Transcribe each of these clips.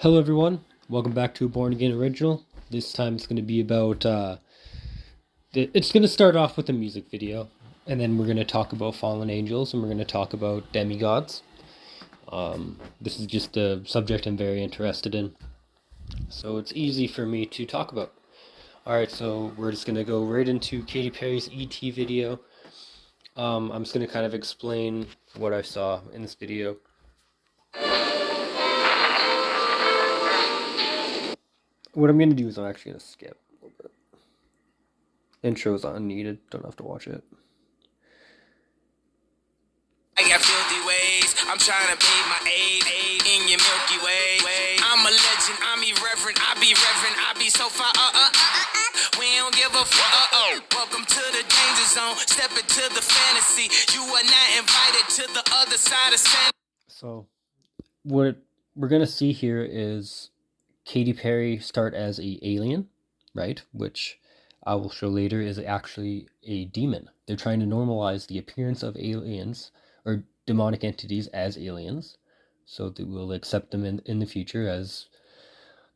Hello everyone, welcome back to Born Again Original. This time it's going to be about, it's going to start off with a music video, and then we're going to talk about fallen angels, and we're going to talk about demigods. This is just a subject I'm very interested in, so it's easy for me to talk about. Alright, so we're just going to go right into Katy Perry's E.T. video. I'm just going to kind of explain what I saw in this video. What I'm going to do is I'm actually going to skip a little bit. Intro's unneeded, don't have to watch it. I got filthy ways, I'm trying to bathe my aid in your Milky Way. I'm a legend, I'm irreverent, I be so far, we don't give a fuck, welcome to the danger zone, step into the fantasy, you are not invited to the other side of San. So, what we're gonna see here is Katy Perry start as a alien, right? Which I will show later is actually a demon. They're trying to normalize the appearance of aliens or demonic entities as aliens, so that we'll accept them in the future as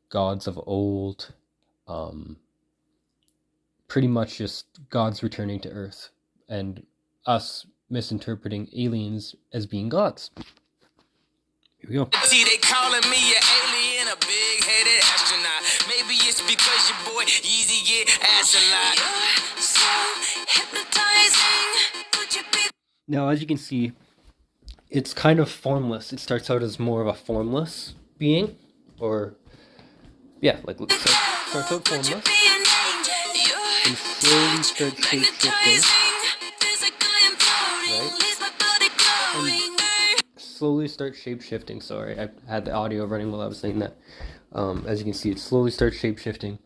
gods of old, pretty much just gods returning to Earth, and us misinterpreting aliens as being gods. Here we go. See, they calling me an alien, a big-headed astronaut. Maybe it's because your boy Easy get asked a lot. You're so hypnotizing. Could you be? Now, as you can see, it's kind of formless. It starts out as more of a formless being, or yeah, like it starts out formless, and slowly starts shape-shifting, right? Slowly start shape-shifting. Sorry, I had the audio running while I was saying that. As you can see, it slowly starts shape-shifting.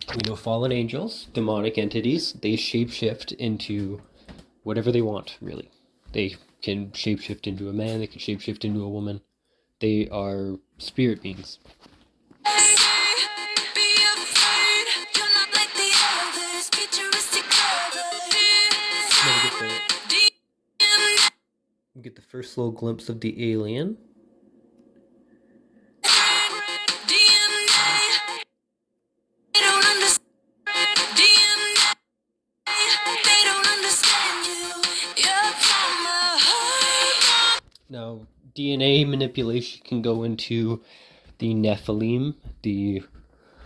We know fallen angels, demonic entities, they shape-shift into whatever they want, really. They can shapeshift into a man, they can shapeshift into a woman. They are spirit beings. We get the first little glimpse of the alien. Now, DNA manipulation can go into the Nephilim, the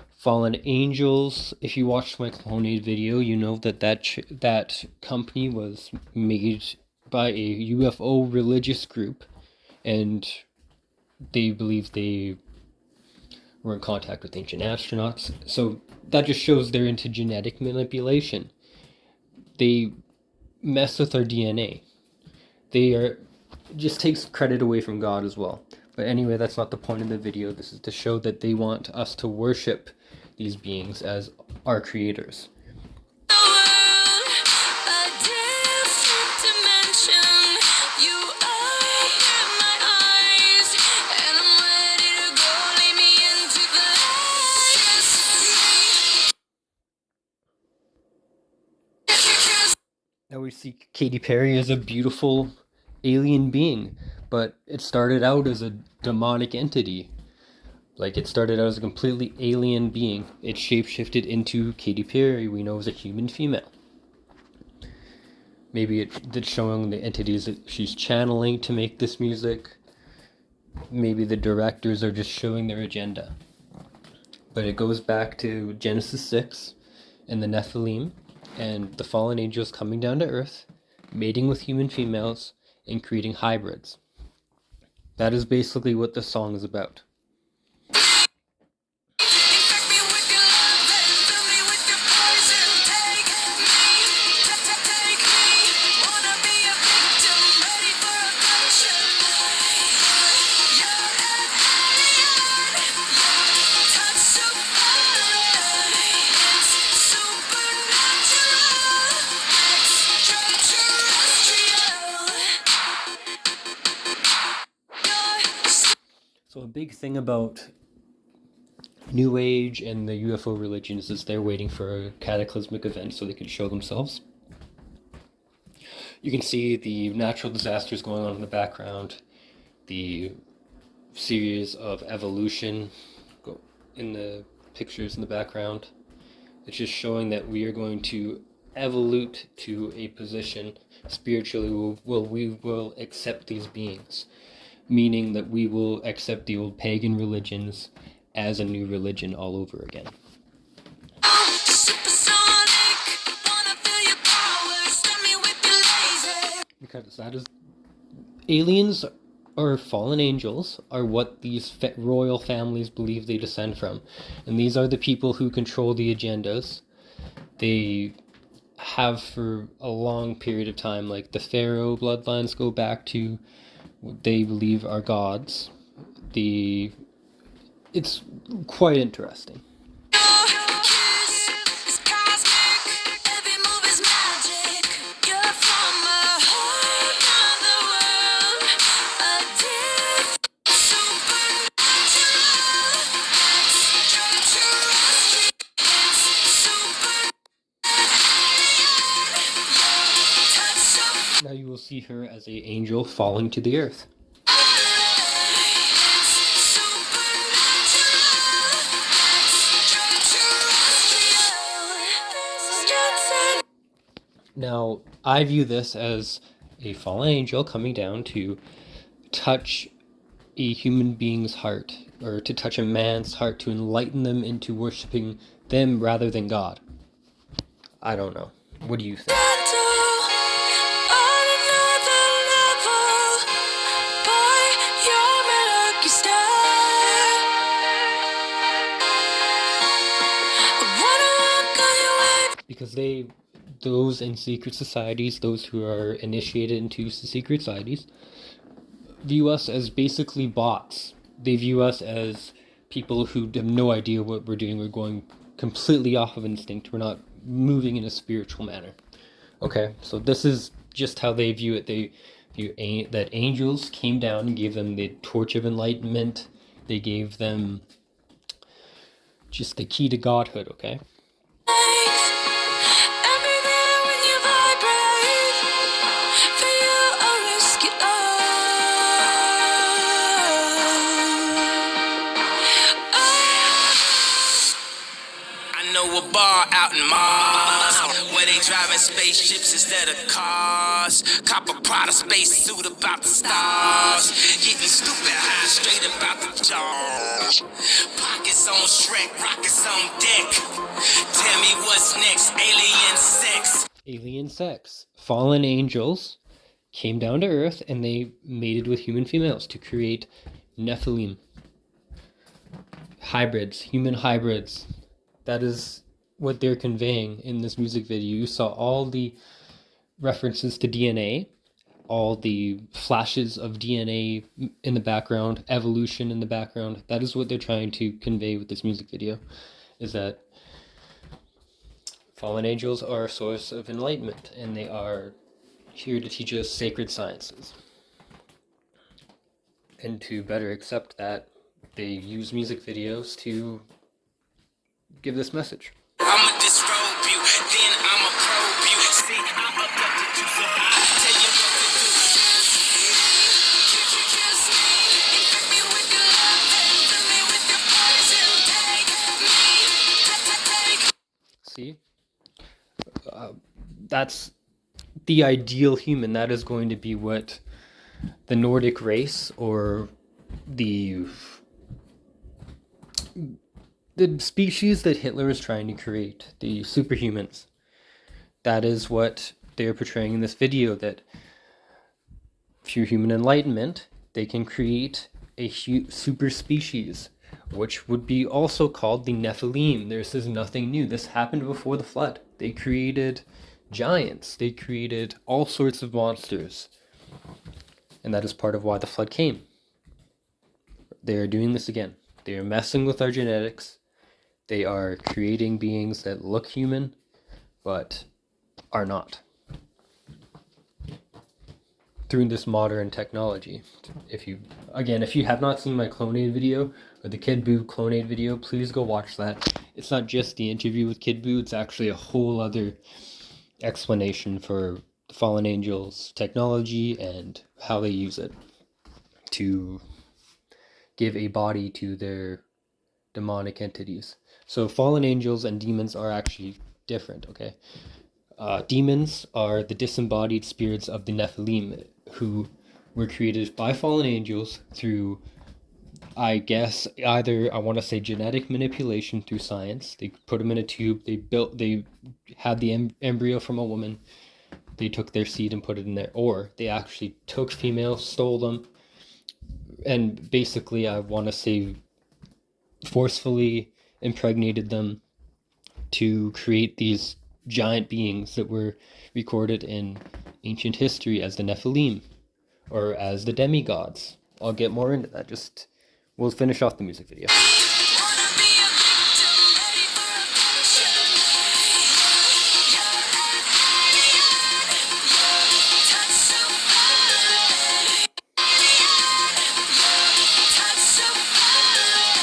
fallen angels. If you watched my Clonade video, you know that company was made by a UFO religious group, and they believe they were in contact with ancient astronauts. So that just shows they're into genetic manipulation. They mess with our DNA. They just takes credit away from God as well. But anyway, that's not the point of the video. This is to show that they want us to worship these beings as our creators. Now we see Katy Perry as a beautiful alien being, but it started out as a demonic entity. Like, it started out as a completely alien being. It shapeshifted into Katy Perry, we know as a human female. Maybe it's showing the entities that she's channeling to make this music. Maybe the directors are just showing their agenda. But it goes back to Genesis 6 and the Nephilim and the fallen angels coming down to Earth, mating with human females, and creating hybrids. That is basically what the song is about. So a big thing about New Age and the UFO religions is they're waiting for a cataclysmic event so they can show themselves. You can see the natural disasters going on in the background, the series of evolution in the pictures in the background. It's just showing that we are going to evolute to a position spiritually we will accept these beings, meaning that we will accept the old pagan religions as a new religion all over again. Because that is, aliens or fallen angels are what these royal families believe they descend from, and these are the people who control the agendas. They have for a long period of time. Like the Pharaoh bloodlines go back to what they believe are gods. It's quite interesting. Now you will see her as an angel falling to the earth. Now, I view this as a fallen angel coming down to touch a human being's heart, or to touch a man's heart, to enlighten them into worshiping them rather than God. I don't know. What do you think? Because those in secret societies, those who are initiated into secret societies, view us as basically bots. They view us as people who have no idea what we're doing. We're going completely off of instinct. We're not moving in a spiritual manner. Okay, so this is just how they view it. They view that angels came down and gave them the torch of enlightenment. They gave them just the key to godhood, okay? A bar out in Mars, where they driving spaceships instead of cars. Cop a Prada space suit about the stars. Getting stupid high straight about the jaws. Pockets on Shrek, rockets on deck. Tell me what's next, alien sex. Alien sex. Fallen angels came down to Earth and they mated with human females to create Nephilim. Hybrids, human hybrids. That is what they're conveying in this music video. You saw all the references to DNA, all the flashes of DNA in the background, evolution in the background. That is what they're trying to convey with this music video, is that fallen angels are a source of enlightenment, and they are here to teach us sacred sciences. And to better accept that, they use music videos to give this message. I'ma disrobe you, then I'ma probe you. See, I'm abducted you, so I tell you what to do. Kiss me, infect me with your love, then fill me with your poison. Take me, See? That's the ideal human. That is going to be what the Nordic race, or the species that Hitler is trying to create, the superhumans. That is what they're portraying in this video, that through human enlightenment, they can create a super species, which would be also called the Nephilim. This is nothing new. This happened before the flood. They created giants. They created all sorts of monsters. And that is part of why the flood came. They are doing this again. They are messing with our genetics. They are creating beings that look human, but are not. Through this modern technology. If you have not seen my Clonade video, or the Kid Buu Clonade video, please go watch that. It's not just the interview with Kid Buu, it's actually a whole other explanation for the fallen angels technology and how they use it to give a body to their demonic entities. So fallen angels and demons are actually different, okay? Demons are the disembodied spirits of the Nephilim, who were created by fallen angels through, I guess, either, I want to say, genetic manipulation through science. They put them in a tube. They had the embryo from a woman. They took their seed and put it in there. Or they actually took females, stole them, and basically, I want to say, forcefully impregnated them to create these giant beings that were recorded in ancient history as the Nephilim, or as the demigods. I'll get more into that. We'll finish off the music video.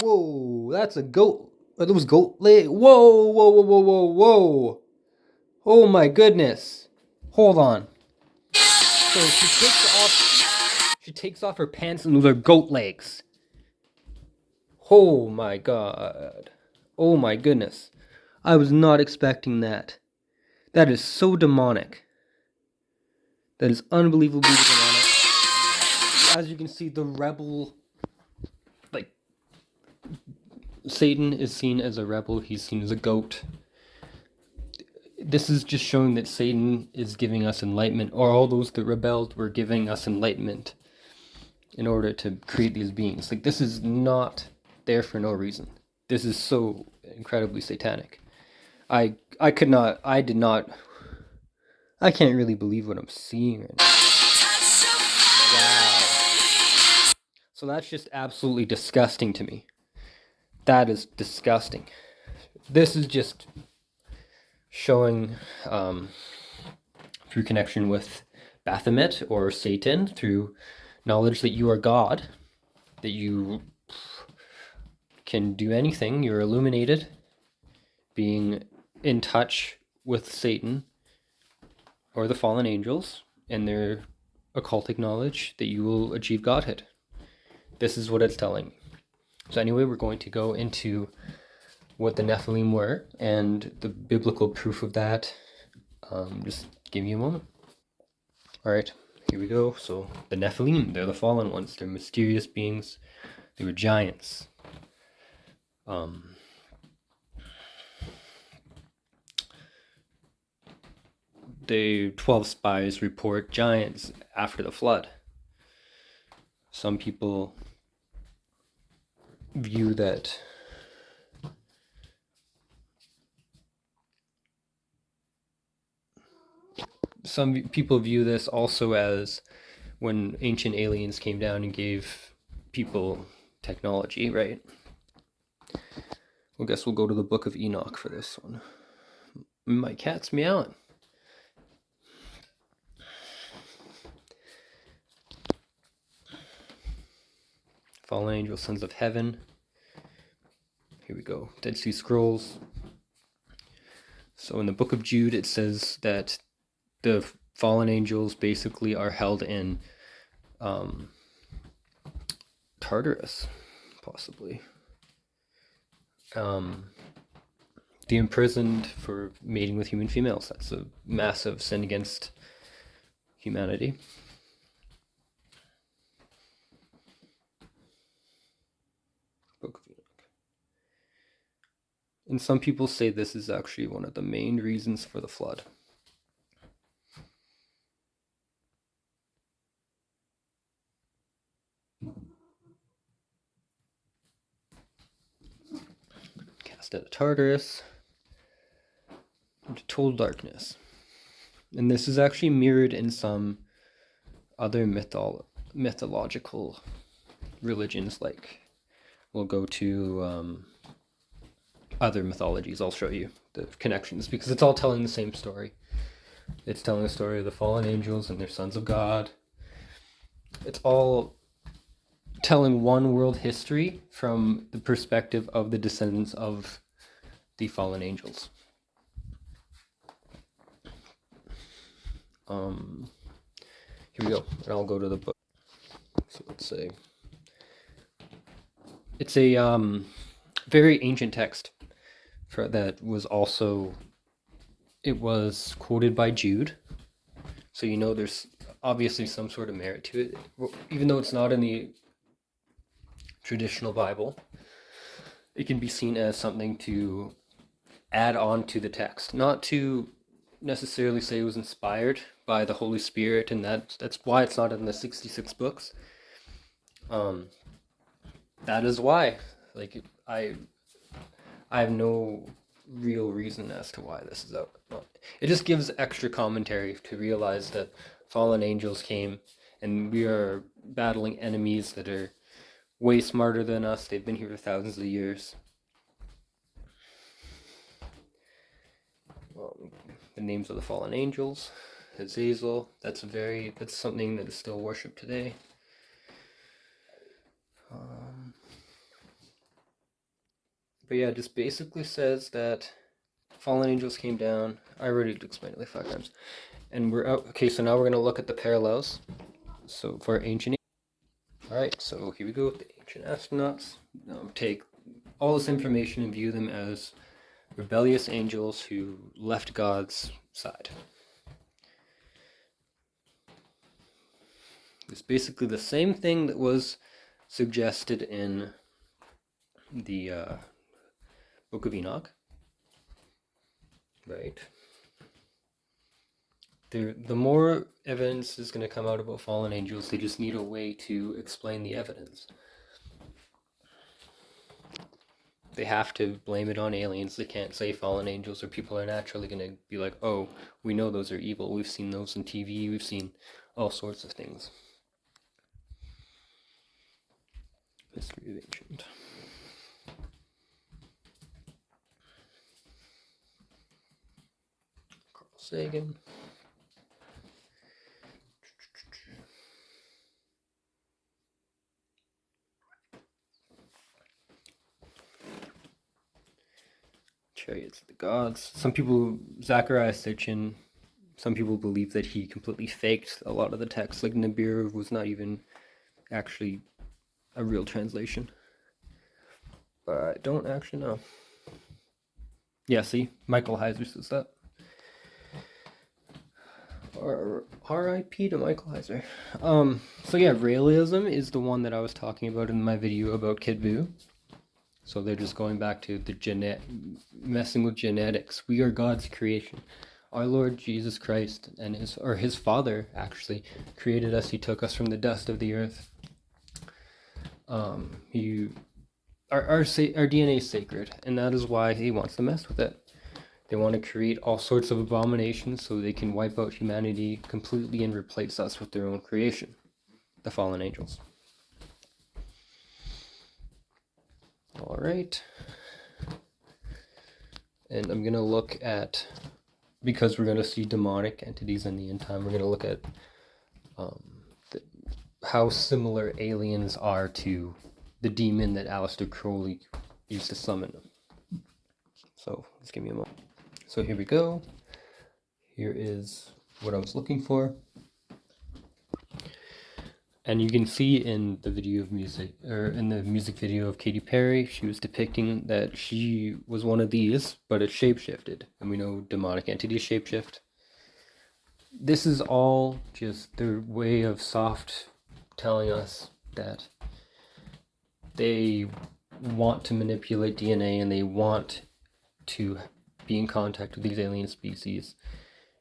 Whoa, that's a goat. Are those goat leg? Whoa, whoa, whoa, whoa, whoa, whoa. Oh my goodness. Hold on. So she takes off her pants and those are goat legs. Oh my god. Oh my goodness. I was not expecting that. That is so demonic. That is unbelievably demonic. As you can see, the rebel, like, Satan is seen as a rebel. He's seen as a goat. This is just showing that Satan is giving us enlightenment, or all those that rebelled were giving us enlightenment in order to create these beings. Like, this is not there for no reason. This is so incredibly satanic. I can't really believe what I'm seeing right now. Wow. So that's just absolutely disgusting to me. That is disgusting. This is just showing through connection with Baphomet or Satan, through knowledge that you are God, that you can do anything, you're illuminated, being in touch with Satan or the fallen angels and their occultic knowledge, that you will achieve Godhood. This is what it's telling me. So anyway, we're going to go into what the Nephilim were and the biblical proof of that. Just give me a moment. All right, here we go. So the Nephilim, they're the fallen ones. They're mysterious beings. They were giants. The 12 spies report giants after the flood. Some people view that this also as when ancient aliens came down and gave people technology, right? Well, I guess we'll go to the Book of Enoch for this one. My cat's meowing. Fallen angels, sons of heaven. Here we go. Dead Sea Scrolls. So in the Book of Jude, it says that the fallen angels basically are held in Tartarus, possibly. The imprisoned for mating with human females. That's a massive sin against humanity. Book of Enoch. And some people say this is actually one of the main reasons for the flood. Cast out of Tartarus into total darkness. And this is actually mirrored in some other mythological religions, like we'll go to other mythologies. I'll show you the connections because it's all telling the same story. It's telling the story of the fallen angels and their sons of God. It's all telling one world history from the perspective of the descendants of the fallen angels. Here we go, and I'll go to the book. So let's say It's a very ancient text that was also, it was quoted by Jude. So there's obviously some sort of merit to it, even though it's not in the traditional Bible. It can be seen as something to add on to the text, not to necessarily say it was inspired by the Holy Spirit, and that's why it's not in the 66 books. That is why, like, I have no real reason as to why this is out. It just gives extra commentary to realize that fallen angels came, and we are battling enemies that are way smarter than us. They've been here for thousands of years. The names of the fallen angels, Azazel. That's something that is still worshipped today. But yeah, it just basically says that fallen angels came down. I already explained it like 5 times. And we're out. Okay, so now we're going to look at the parallels. So for ancient. Alright, so here we go with the ancient astronauts. Take all this information and view them as rebellious angels who left God's side. It's basically the same thing that was suggested in the Book of Enoch. Right. The more evidence is going to come out about fallen angels, they just need a way to explain the evidence. They have to blame it on aliens. They can't say fallen angels, or people are naturally going to be like, oh, we know those are evil. We've seen those on TV. We've seen all sorts of things. History of ancient. Carl Sagan. Chariots of the gods. Some people, Zachariah Sitchin, some people believe that he completely faked a lot of the text. Like Nibiru was not even actually a real translation. But I don't actually know. Yeah, see? Michael Heiser says that. R.I.P. to Michael Heiser. So yeah, realism is the one that I was talking about in my video about Kid Buu. So they're just going back to the messing with genetics. We are God's creation. Our Lord Jesus Christ and his Father actually created us. He took us from the dust of the earth. Our DNA is sacred, and that is why he wants to mess with it. They want to create all sorts of abominations so they can wipe out humanity completely and replace us with their own creation, the fallen angels. All right. And I'm going to look at, because we're going to see demonic entities in the end time, we're going to look at how similar aliens are to the demon that Aleister Crowley used to summon them. So, just give me a moment. So here we go. Here is what I was looking for. And you can see in the video of music, or in the music video of Katy Perry, she was depicting that she was one of these, but it shapeshifted. And we know demonic entities shapeshift. This is all just their way of soft telling us that they want to manipulate DNA and they want to be in contact with these alien species,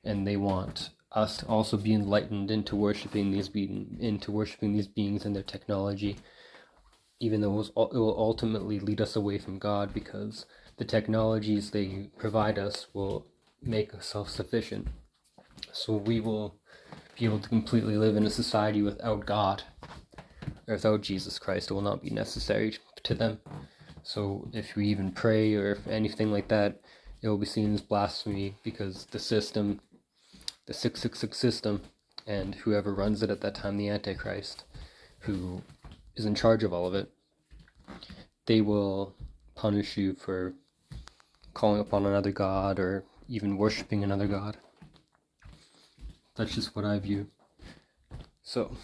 and they want us to also be enlightened into worshiping these beings and their technology, even though it will ultimately lead us away from God, because the technologies they provide us will make us self-sufficient. So we will be able to completely live in a society without God, or without Jesus Christ. It will not be necessary to them. So if we even pray or anything like that, it will be seen as blasphemy, because the system, the 666 system, and whoever runs it at that time, the Antichrist, who is in charge of all of it, they will punish you for calling upon another god or even worshiping another god. That's just what I view. So,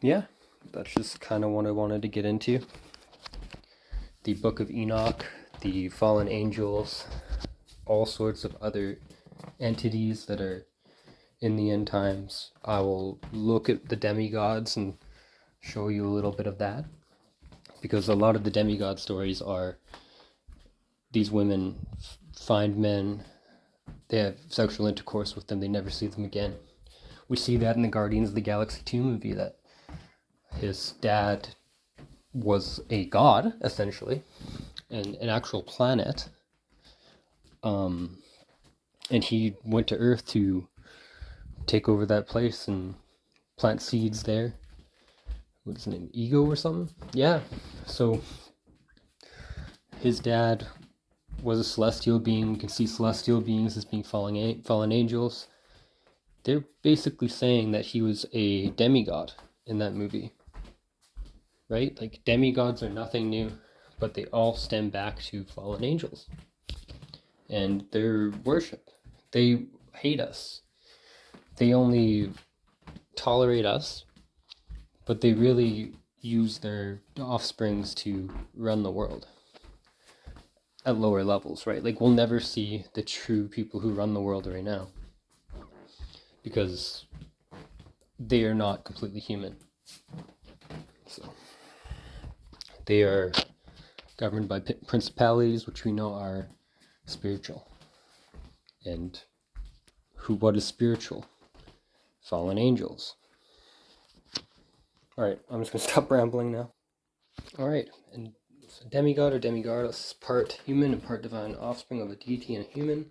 yeah, that's just kind of what I wanted to get into. The Book of Enoch, the fallen angels, all sorts of other entities that are in the end times. I will look at the demigods and show you a little bit of that, because a lot of the demigod stories are these women find men, they have sexual intercourse with them, they never see them again. We see that in the Guardians of the Galaxy 2 movie, that his dad was a god, essentially, and an actual planet. And he went to Earth to take over that place and plant seeds there. What's his name? Ego or something? Yeah. So his dad was a celestial being. We can see celestial beings as being fallen angels. They're basically saying that he was a demigod in that movie, right? Like, demigods are nothing new, but they all stem back to fallen angels and their worship. They hate us. They only tolerate us, but they really use their offsprings to run the world at lower levels, right? Like, we'll never see the true people who run the world right now, because they are not completely human. So they are governed by principalities, which we know are spiritual. And what is spiritual? Fallen angels. All right, I'm just going to stop rambling now. All right, and so demigod or demigoddess is part human and part divine offspring of a deity and a human,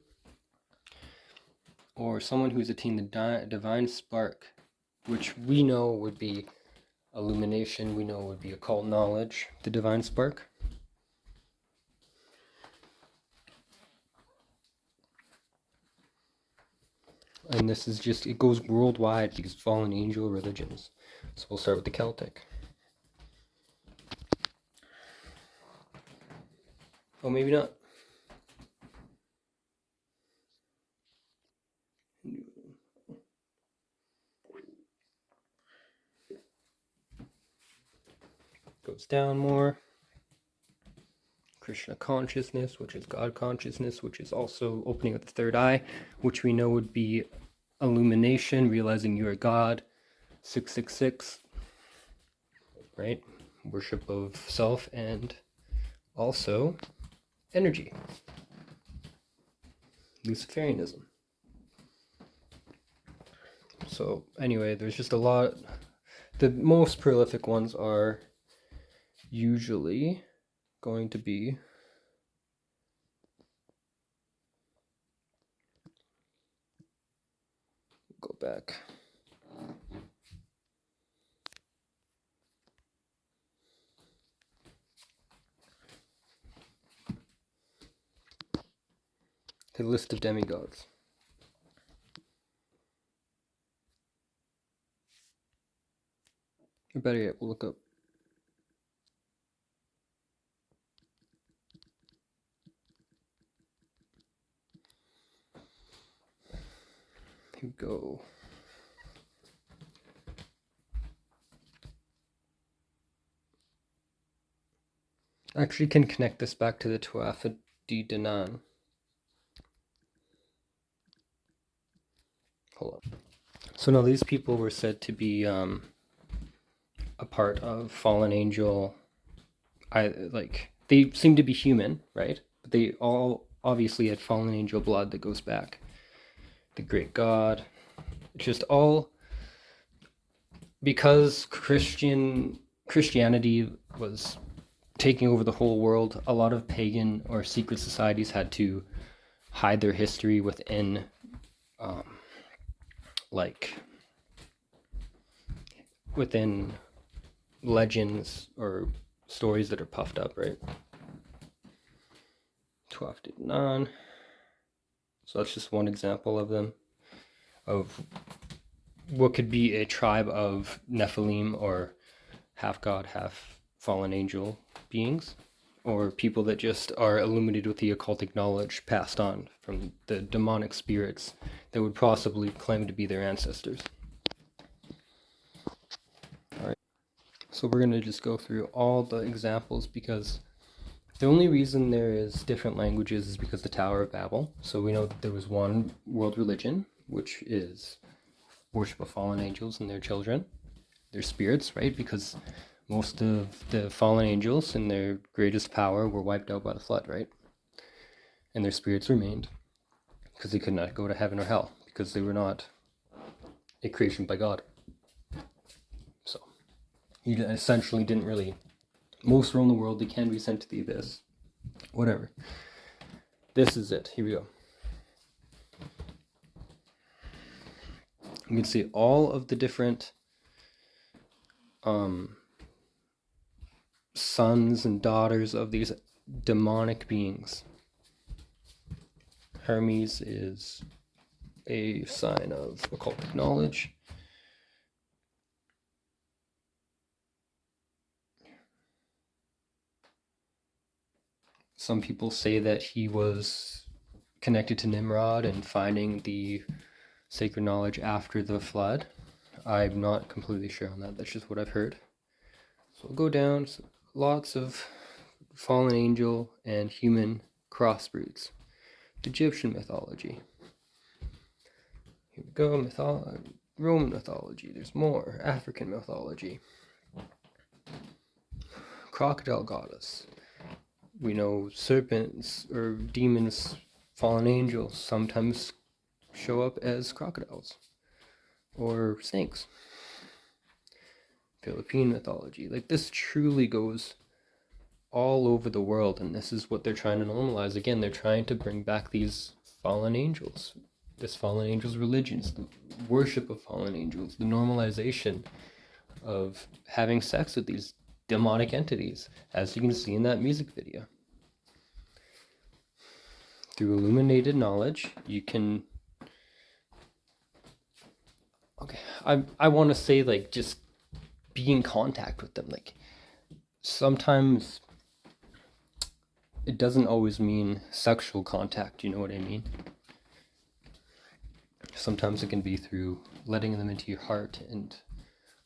or someone who has attained the divine spark, which we know would be illumination, we know would be occult knowledge, the divine spark. And this is just, it goes worldwide, these fallen angel religions. So we'll start with the Celtic. Oh, maybe not. Goes down more. Krishna consciousness, which is God consciousness, which is also opening up the third eye, which we know would be illumination, realizing you are God. 666, right? Worship of self and also energy. Luciferianism. So anyway, there's just a lot. The most prolific ones are usually going to be go back. The list of demigods. Or better yet, we'll look up. Here we go. Actually can connect this back to the Tuatha De Danann. Hold on. So now these people were said to be a part of fallen angel. They seem to be human, right? But they all obviously had fallen angel blood that goes back. The great God. Just all because Christianity was taking over the whole world. A lot of pagan or secret societies had to hide their history within within legends or stories that are puffed up, right? Tuatha De Danann. So that's just one example of them, of what could be a tribe of Nephilim, or half god, half fallen angel beings, or people that just are illuminated with the occultic knowledge passed on from the demonic spirits that would possibly claim to be their ancestors. All right. So we're going to just go through all the examples, because the only reason there is different languages is because the Tower of Babel. So we know that there was one world religion, which is worship of fallen angels and their children, their spirits, right? Because most of the fallen angels in their greatest power were wiped out by the flood, right? And their spirits remained, because they could not go to heaven or hell, because they were not a creation by God. So he essentially didn't really... Most roam the world, they can be sent to the abyss. Whatever. This is it. Here we go. You can see all of the different sons and daughters of these demonic beings. Hermes is a sign of occult knowledge. Some people say that he was connected to Nimrod and finding the sacred knowledge after the flood. I'm not completely sure on that. That's just what I've heard. So we'll go down. So lots of fallen angel and human crossbreeds. Egyptian mythology. Here we go. Roman mythology. There's more. African mythology. Crocodile goddess. We know serpents or demons, fallen angels, sometimes show up as crocodiles or snakes. Philippine mythology. Like, this truly goes all over the world, and this is what they're trying to normalize. Again, they're trying to bring back these fallen angels, this fallen angels religions, the worship of fallen angels, the normalization of having sex with these demonic entities, as you can see in that music video. Through illuminated knowledge, you can... Okay, I want to say, like, just be in contact with them. Like, sometimes it doesn't always mean sexual contact, you know what I mean? Sometimes it can be through letting them into your heart and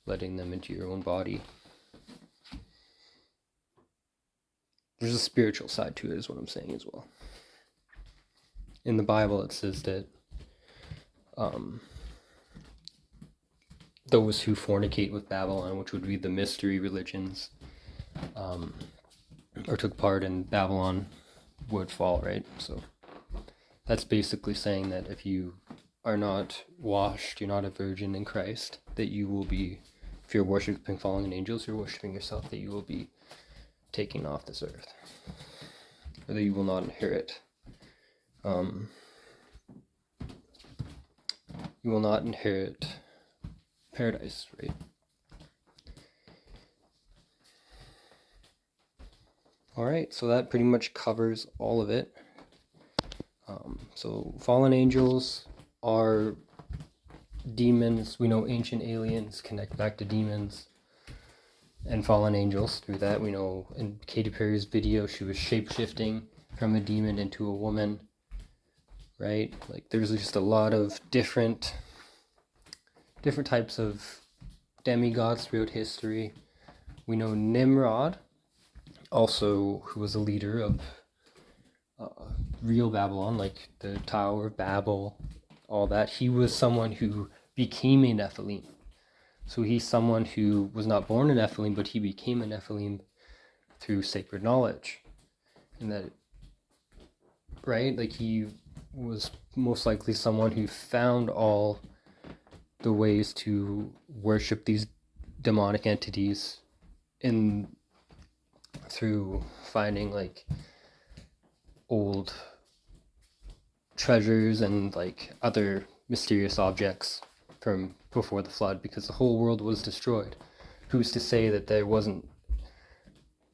letting them into your own body. There's a spiritual side to it, is what I'm saying as well. In the Bible, it says that those who fornicate with Babylon, which would be the mystery religions, or took part in Babylon, would fall, right? So that's basically saying that if you are not washed, you're not a virgin in Christ, that you will be, if you're worshiping fallen angels, you're worshiping yourself, that you will be taken off this earth, or that you will not inherit. You will not inherit paradise, right? Alright, so that pretty much covers all of it. So fallen angels are demons. We know ancient aliens connect back to demons and fallen angels through that. We know in Katy Perry's video, she was shape-shifting from a demon into a woman, right? Like, there's just a lot of different types of demigods throughout history. We know Nimrod, also, who was a leader of real Babylon, like the Tower of Babel, all that. He was someone who became a Nephilim. So he's someone who was not born a Nephilim, but he became a Nephilim through sacred knowledge. And that, right? Like, he was most likely someone who found all the ways to worship these demonic entities through finding, like, old treasures and, like, other mysterious objects from before the flood, because the whole world was destroyed. Who's to say that there wasn't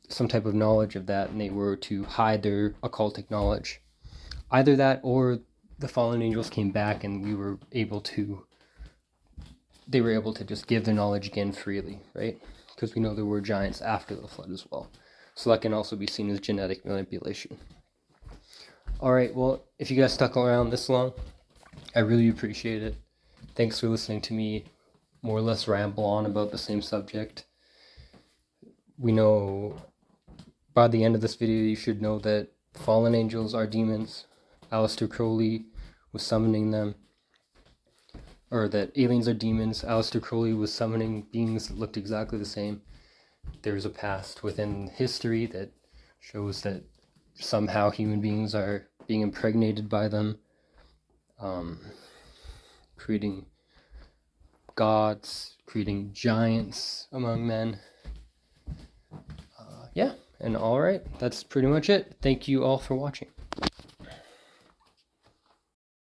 some type of knowledge of that and they were to hide their occultic knowledge? Either that, or the fallen angels came back and they were able to just give their knowledge again freely, right? Because we know there were giants after the flood as well. So that can also be seen as genetic manipulation. Alright, well, if you guys stuck around this long, I really appreciate it. Thanks for listening to me more or less ramble on about the same subject. we know by the end of this video, you should know that fallen angels are demons. Aleister Crowley was summoning them. Or that aliens are demons. Aleister Crowley was summoning beings that looked exactly the same. There's a past within history that shows that somehow human beings are being impregnated by them, creating gods, creating giants among men. Yeah, and alright, that's pretty much it. Thank you all for watching.